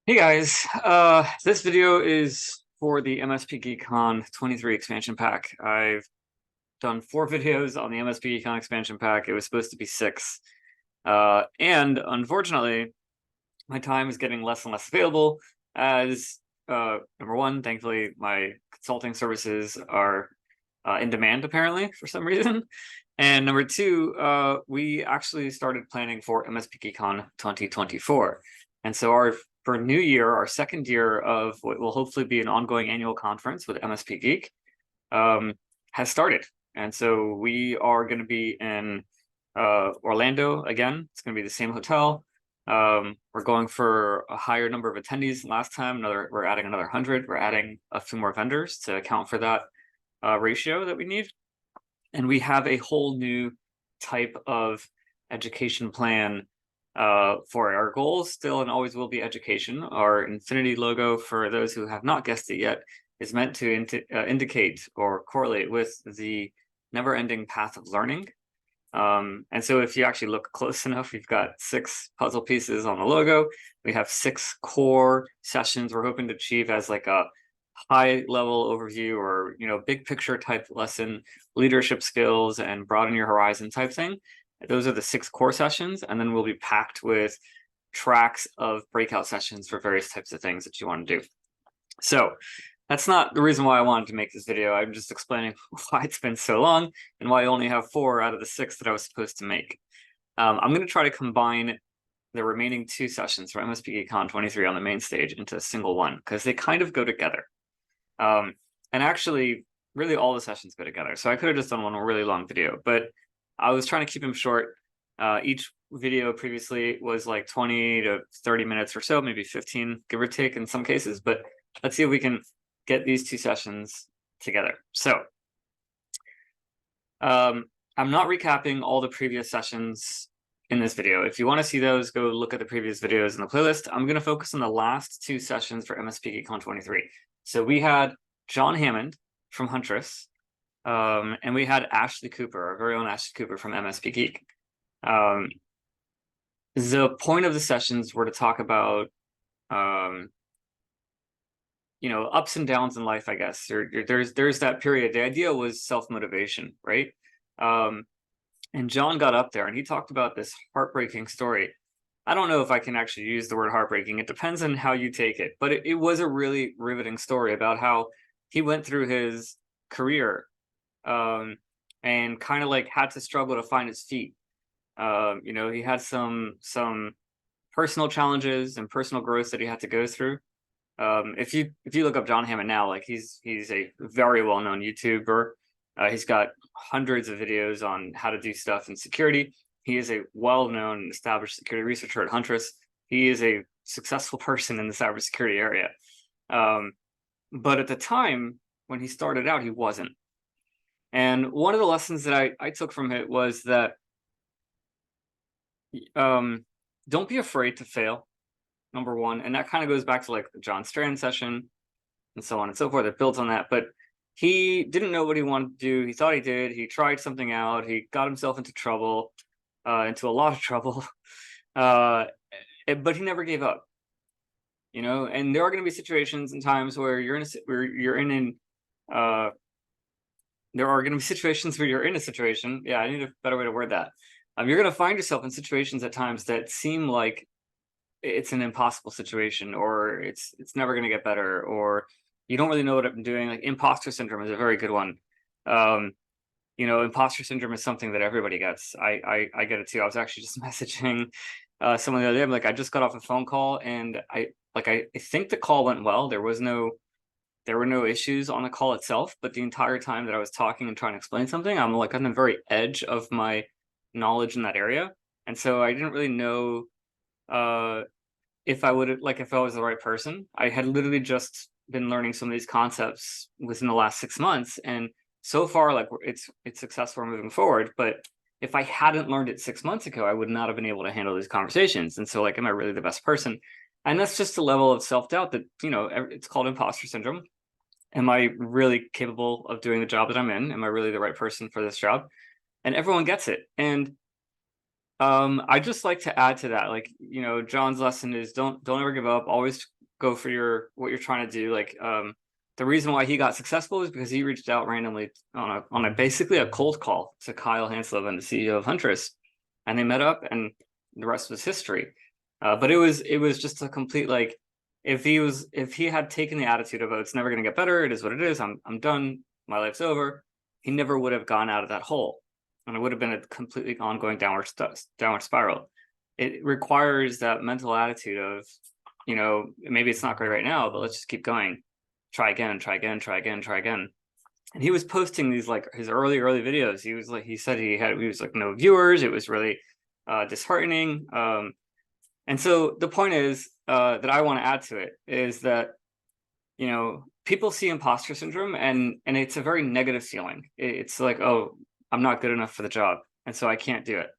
Hey guys, this video is for the MSPGeekCon23 expansion pack. I've done 4 videos on the MSPGeekCon expansion pack. It was supposed to be 6. And unfortunately, my time is getting less and less available as, number one, thankfully, my consulting services are in demand apparently for some reason. And number two, we actually started planning for MSPGeekCon 2024. And so for new year, our second year of what will hopefully be an ongoing annual conference with MSP Geek has started. And so we are going to be in Orlando again. It's going to be the same hotel. We're going for a higher number of attendees than last time. We're adding another 100. We're adding a few more vendors to account for that ratio that we need. And we have a whole new type of education plan for our goals still and always will be education. Our infinity logo, for those who have not guessed it yet, is meant to indicate or correlate with the never-ending path of learning. And so if you actually look close enough, we've got 6 puzzle pieces on the logo. We have 6 core sessions we're hoping to achieve as like a high level overview or, big picture type lesson, leadership skills and broaden your horizon type thing. Those are the 6 core sessions, and then we'll be packed with tracks of breakout sessions for various types of things that you want to do. So that's not the reason why I wanted to make this video. I'm just explaining why it's been so long and why I only have 4 out of the 6 that I was supposed to make. I'm going to try to combine the remaining 2 sessions for MSPGeekCon23 on the main stage into a single one, because they kind of go together. And actually, really all the sessions go together. So I could have just done one really long video, but I was trying to keep them short. Each video previously was like 20 to 30 minutes or so, maybe 15, give or take in some cases. But let's see if we can get these 2 sessions together. So I'm not recapping all the previous sessions in this video. If you want to see those, go look at the previous videos in the playlist. I'm going to focus on the last 2 sessions for MSPGeekCon23. So we had John Hammond from Huntress, and we had Ashley Cooper, our very own Ashley Cooper from MSP Geek. The point of the sessions were to talk about, ups and downs in life, I guess. There's that period. The idea was self-motivation, right? And John got up there and he talked about this heartbreaking story. I don't know if I can actually use the word heartbreaking. It depends on how you take it. But it was a really riveting story about how he went through his career and kind of like had to struggle to find his feet. He had some personal challenges and personal growth that he had to go through. If you look up John Hammond now, like he's a very well-known YouTuber. He's got hundreds of videos on how to do stuff in security. He is a well-known and established security researcher at Huntress. He is a successful person in the cybersecurity area. But at the time when he started out, he wasn't. And one of the lessons that I took from it was that don't be afraid to fail, number one. And that kind of goes back to like the John Strand session and so on and so forth. It builds on that. But he didn't know what he wanted to do. He thought he did. He tried something out. He got himself into trouble, into a lot of trouble. But he never gave up. And there are going to be situations and times where there are going to be situations where you're in a situation. Yeah, I need a better way to word that. You're going to find yourself in situations at times that seem like it's an impossible situation, or it's never going to get better, or you don't really know what I'm doing. Like imposter syndrome is a very good one. Imposter syndrome is something that everybody gets. I get it too. I was actually just messaging someone the other day. I'm like, I just got off a phone call, and I think the call went well. There were no issues on the call itself, but the entire time that I was talking and trying to explain something, I'm like on the very edge of my knowledge in that area. And so I didn't really know if I was the right person. I had literally just been learning some of these concepts within the last 6 months. And so far, like it's successful moving forward. But if I hadn't learned it 6 months ago, I would not have been able to handle these conversations. And so like, am I really the best person? And that's just a level of self-doubt that, it's called imposter syndrome. Am I really capable of doing the job that I'm in? Am I really the right person for this job? And everyone gets it. And I just like to add to that, like, John's lesson is don't ever give up. Always go for what you're trying to do. Like the reason why he got successful is because he reached out randomly on a basically a cold call to Kyle Hanslow and the CEO of Huntress, and they met up, and the rest was history. But it was just a complete, like, if he had taken the attitude of, oh, it's never going to get better, it is what it is, I'm done, my life's over, he never would have gone out of that hole, and it would have been a completely ongoing downward spiral. It requires that mental attitude of, you know, maybe it's not great right now, but let's just keep going. Try again, try again, try again, try again. And he was posting these, like, his early videos. He was like, he said he was like no viewers. It was really disheartening. And so the point is that I want to add to it is that, you know, people see imposter syndrome and it's a very negative feeling. It's like, oh, I'm not good enough for the job, and so I can't do it.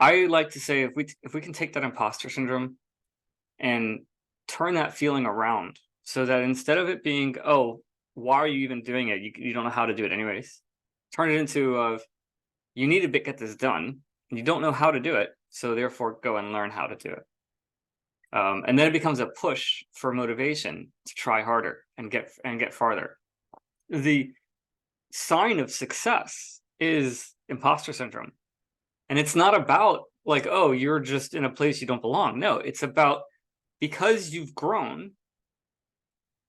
I like to say, if we can take that imposter syndrome and turn that feeling around, so that instead of it being, oh, why are you even doing it? You don't know how to do it anyways. Turn it into you need to get this done. You don't know how to do it, so therefore go and learn how to do it. And then it becomes a push for motivation to try harder and get farther. The sign of success is imposter syndrome. And it's not about like, oh, you're just in a place you don't belong. No, it's about, because you've grown,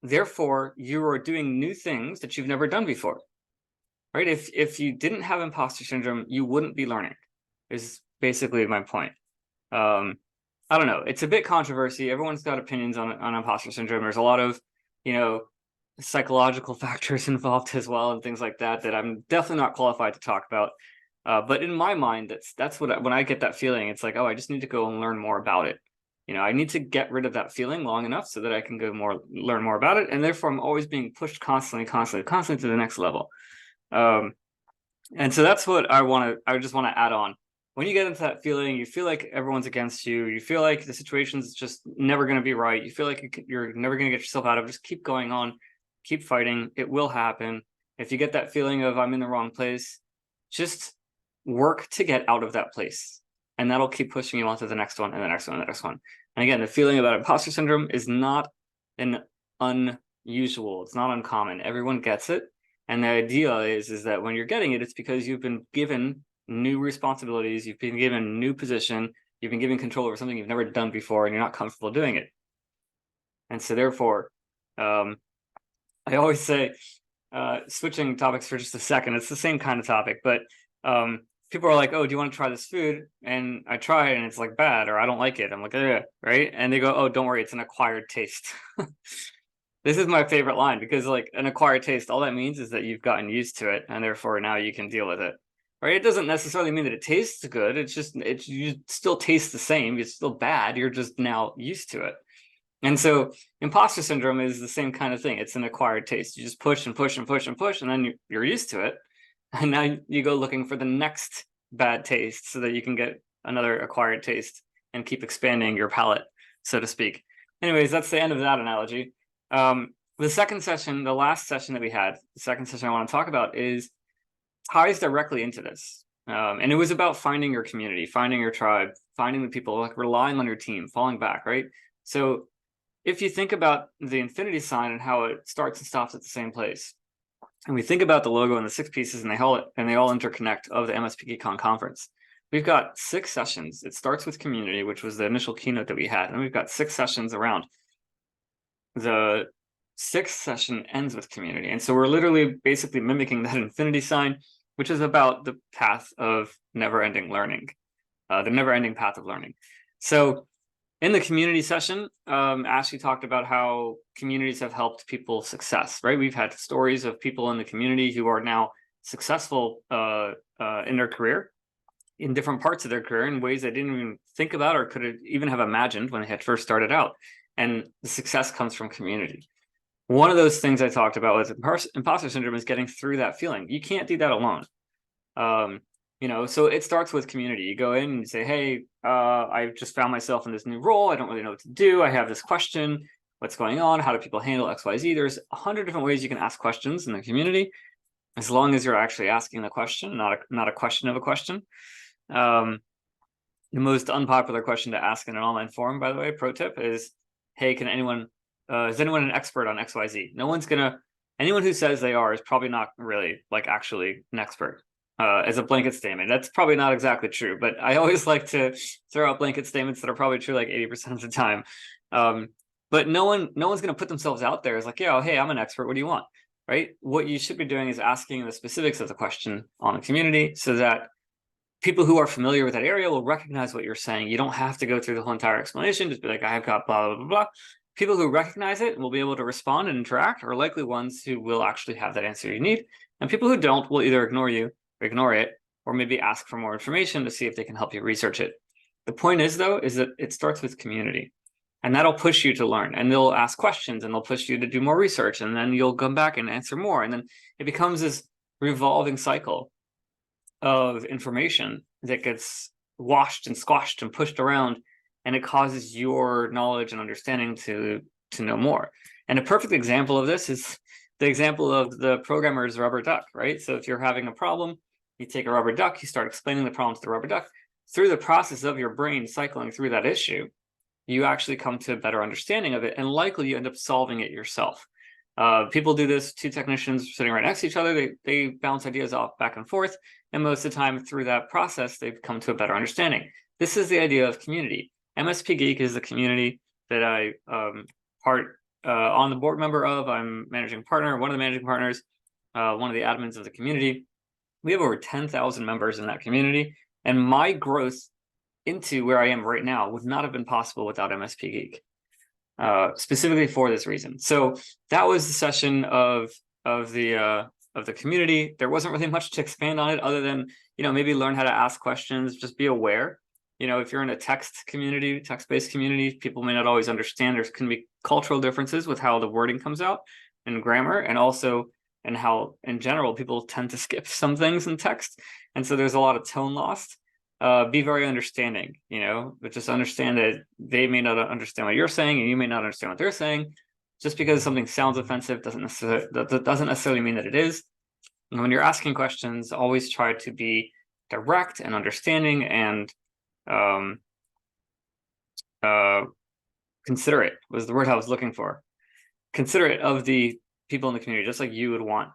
therefore you are doing new things that you've never done before, right? If you didn't have imposter syndrome, you wouldn't be learning, is basically my point. I don't know. It's a bit controversy. Everyone's got opinions on imposter syndrome. There's a lot of, you know, psychological factors involved as well, and things like that I'm definitely not qualified to talk about. But in my mind, that's what when I get that feeling, it's like, oh, I just need to go and learn more about it. You know, I need to get rid of that feeling long enough so that I can learn more about it, and therefore I'm always being pushed constantly to the next level. And so that's what I just want to add on. When you get into that feeling, you feel like everyone's against you, you feel like the situation's just never going to be right, you feel like you're never going to get yourself out of it, just keep going on, keep fighting. It will happen. If you get that feeling of I'm in the wrong place, just work to get out of that place, and that'll keep pushing you on to the next one and the next one and the next one. And again, the feeling about imposter syndrome is not unusual. It's not uncommon. Everyone gets it. And the idea is that when you're getting it, it's because you've been given new responsibilities, you've been given new position, you've been given control over something you've never done before, and you're not comfortable doing it. And so therefore, I always say, switching topics for just a second, it's the same kind of topic, but people are like, oh, do you want to try this food? And I try it and it's like bad, or I don't like it. I'm like, yeah, right? And they go, oh, don't worry, it's an acquired taste. This is my favorite line, because like an acquired taste, all that means is that you've gotten used to it, and therefore now you can deal with it, right? It doesn't necessarily mean that it tastes good. It's just, you still taste the same. It's still bad. You're just now used to it. And so imposter syndrome is the same kind of thing. It's an acquired taste. You just push and push and push and push, and then you're used to it. And now you go looking for the next bad taste so that you can get another acquired taste and keep expanding your palate, so to speak. Anyways, that's the end of that analogy. The second session, the last session that we had, the second session I want to talk about ties directly into this. And it was about finding your community, finding your tribe, finding the people, like relying on your team, falling back, right? So if you think about the infinity sign and how it starts and stops at the same place, and we think about the logo and the 6 pieces, and they all interconnect of the MSPGeekCon conference, we've got 6 sessions. It starts with community, which was the initial keynote that we had, and we've got 6 sessions around. The 6th session ends with community, and so we're literally basically mimicking that infinity sign, which is about the path of never-ending learning, the never-ending path of learning. So in the community session, Ashley talked about how communities have helped people success, right? We've had stories of people in the community who are now successful in their career, in different parts of their career, in ways they didn't even think about or could even have imagined when they had first started out. And the success comes from community. One of those things I talked about with imposter syndrome is getting through that feeling. You can't do that alone. You know, so it starts with community. You go in and you say, hey, I've just found myself in this new role. I don't really know what to do. I have this question. What's going on? How do people handle XYZ? There's 100 different ways you can ask questions in the community, as long as you're actually asking the question, not a question of a question. The most unpopular question to ask in an online forum, by the way, pro tip, is, hey, is anyone an expert on XYZ? No one's anyone who says they are is probably not really like actually an expert. As a blanket statement, that's probably not exactly true, but I always like to throw out blanket statements that are probably true like 80% of the time. But no one's going to put themselves out there as like, yeah, hey, I'm an expert. What do you want? Right? What you should be doing is asking the specifics of the question on the community so that people who are familiar with that area will recognize what you're saying. You don't have to go through the whole entire explanation. Just be like, I've got blah, blah, blah, blah. People who recognize it and will be able to respond and interact are likely ones who will actually have that answer you need. And people who don't will either ignore you or ignore it, or maybe ask for more information to see if they can help you research it. The point is, though, is that it starts with community. And that'll push you to learn. And they'll ask questions and they'll push you to do more research. And then you'll come back and answer more. And then it becomes this revolving cycle of information that gets washed and squashed and pushed around, and it causes your knowledge and understanding to know more. And a perfect example of this is the example of the programmer's rubber duck, right? So if you're having a problem, you take a rubber duck, you start explaining the problem to the rubber duck. Through the process of your brain cycling through that issue, you actually come to a better understanding of it, and likely you end up solving it yourself. People do this, two technicians sitting right next to each other, they bounce ideas off back and forth, and most of the time through that process, they've come to a better understanding. This is the idea of community. MSP Geek is the community that I on the board member of. I'm managing partner, one of the managing partners, one of the admins of the community. We have over 10,000 members in that community, and my growth into where I am right now would not have been possible without MSP Geek, specifically for this reason. So that was the session of the community. There wasn't really much to expand on it other than, maybe learn how to ask questions, just be aware. If you're in a text community, text-based community, people may not always understand. There can be cultural differences with how the wording comes out and grammar, and also and how in general people tend to skip some things in text. And so there's a lot of tone lost. Be very understanding, but just understand that they may not understand what you're saying and you may not understand what they're saying. Just because something sounds offensive doesn't necessarily mean that it is. And when you're asking questions, always try to be direct and understanding and considerate was the word I was looking for. Considerate of the people in the community, just like you would want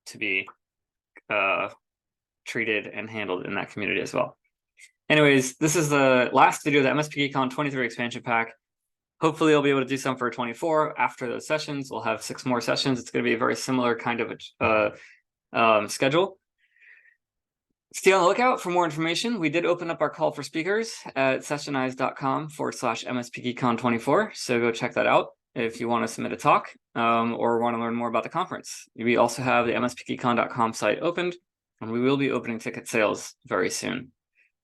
to be treated and handled in that community as well. Anyways, this is the last video of the MSPGeekCon23 expansion pack. Hopefully I'll be able to do some for 24 after those sessions. We'll have 6 more sessions. It's going to be a very similar kind of schedule. Stay on the lookout for more information. We did open up our call for speakers at sessionize.com/MSPGeekCon24. So go check that out if you want to submit a talk or want to learn more about the conference. We also have the MSPGeekCon.com site opened, and we will be opening ticket sales very soon.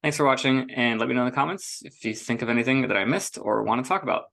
Thanks for watching, and let me know in the comments if you think of anything that I missed or want to talk about.